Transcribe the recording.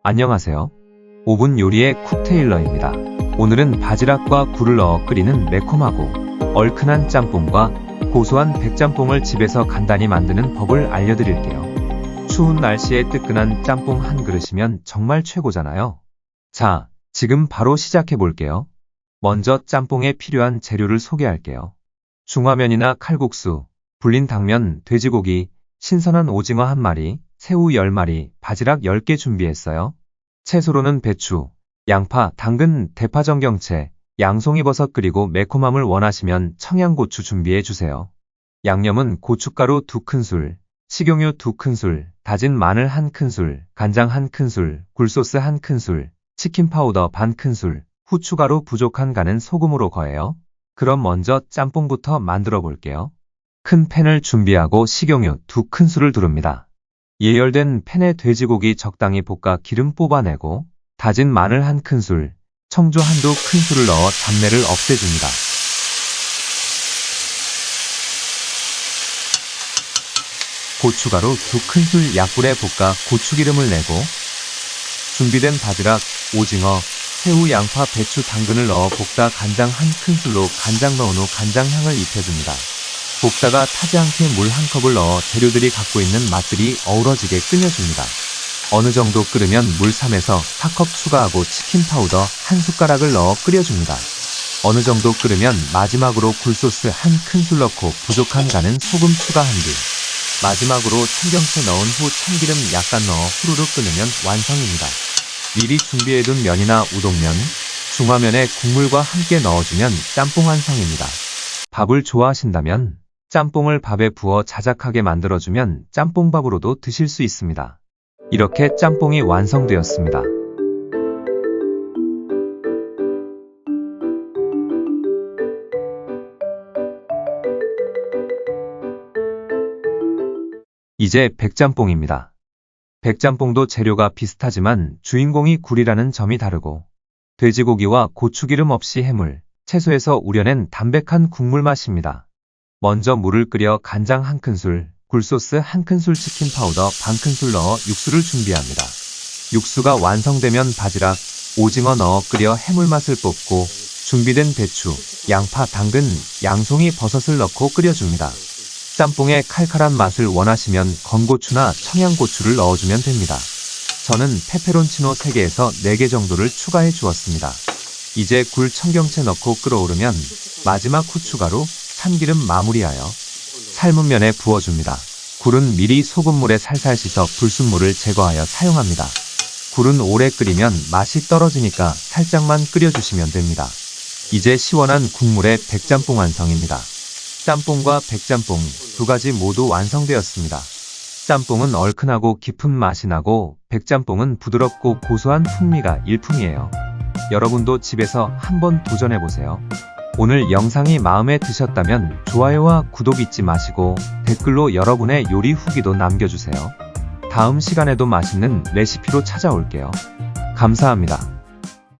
안녕하세요. 5분 요리의 쿡테일러입니다. 오늘은 바지락과 굴을 넣어 끓이는 매콤하고 얼큰한 짬뽕과 고소한 백짬뽕을 집에서 간단히 만드는 법을 알려드릴게요. 추운 날씨에 뜨끈한 짬뽕 한 그릇이면 정말 최고잖아요. 자, 지금 바로 시작해볼게요. 먼저 짬뽕에 필요한 재료를 소개할게요. 중화면이나 칼국수, 불린 당면, 돼지고기, 신선한 오징어 1마리, 새우 10마리, 바지락 10개 준비했어요. 채소로는 배추, 양파, 당근, 대파 정경채, 양송이버섯 그리고 매콤함을 원하시면 청양고추 준비해주세요. 양념은 고춧가루 2큰술, 식용유 2큰술, 다진 마늘 1큰술, 간장 1큰술, 굴소스 1큰술, 치킨파우더 반 큰술, 후추가루 부족한 간은 소금으로 거해요. 그럼 먼저 짬뽕부터 만들어 볼게요. 큰 팬을 준비하고 식용유 2큰술을 두릅니다. 예열된 팬에 돼지고기 적당히 볶아 기름 뽑아내고 다진 마늘 1큰술, 청주 한두 큰술을 넣어 잡내를 없애줍니다. 고춧가루 2큰술 약불에 볶아 고추기름을 내고 준비된 바지락, 오징어, 새우, 양파, 배추, 당근을 넣어 볶다 간장 1큰술로 간장 넣은 후 간장향을 입혀줍니다. 볶다가 타지 않게 물 1컵을 넣어 재료들이 갖고 있는 맛들이 어우러지게 끓여줍니다. 어느 정도 끓으면 물 3에서 4컵 추가하고 치킨파우더 1숟가락을 넣어 끓여줍니다. 어느 정도 끓으면 마지막으로 굴소스 1큰술 넣고 부족한 간은 소금 추가한 뒤 마지막으로 청경채 넣은 후 참기름 약간 넣어 후루룩 끓이면 완성입니다. 미리 준비해둔 면이나 우동면, 중화면에 국물과 함께 넣어주면 짬뽕 완성입니다. 밥을 좋아하신다면 짬뽕을 밥에 부어 자작하게 만들어주면 짬뽕밥으로도 드실 수 있습니다. 이렇게 짬뽕이 완성되었습니다. 이제 백짬뽕입니다. 백짬뽕도 재료가 비슷하지만 주인공이 굴이라는 점이 다르고 돼지고기와 고추기름 없이 해물, 채소에서 우려낸 담백한 국물 맛입니다. 먼저 물을 끓여 간장 1큰술, 굴소스 1큰술, 치킨파우더 반큰술 넣어 육수를 준비합니다. 육수가 완성되면 바지락, 오징어 넣어 끓여 해물 맛을 뽑고 준비된 배추, 양파, 당근, 양송이 버섯을 넣고 끓여줍니다. 짬뽕의 칼칼한 맛을 원하시면 건고추나 청양고추를 넣어주면 됩니다. 저는 페페론치노 3개에서 4개 정도를 추가해 주었습니다. 이제 굴 청경채 넣고 끓어오르면 마지막 후추가루, 참기름 마무리하여 삶은 면에 부어줍니다. 굴은 미리 소금물에 살살 씻어 불순물을 제거하여 사용합니다. 굴은 오래 끓이면 맛이 떨어지니까 살짝만 끓여주시면 됩니다. 이제 시원한 국물에 백짬뽕 완성입니다. 짬뽕과 백짬뽕 두 가지 모두 완성되었습니다. 짬뽕은 얼큰하고 깊은 맛이 나고 백짬뽕은 부드럽고 고소한 풍미가 일품이에요. 여러분도 집에서 한번 도전해보세요. 오늘 영상이 마음에 드셨다면 좋아요와 구독 잊지 마시고 댓글로 여러분의 요리 후기도 남겨주세요. 다음 시간에도 맛있는 레시피로 찾아올게요. 감사합니다.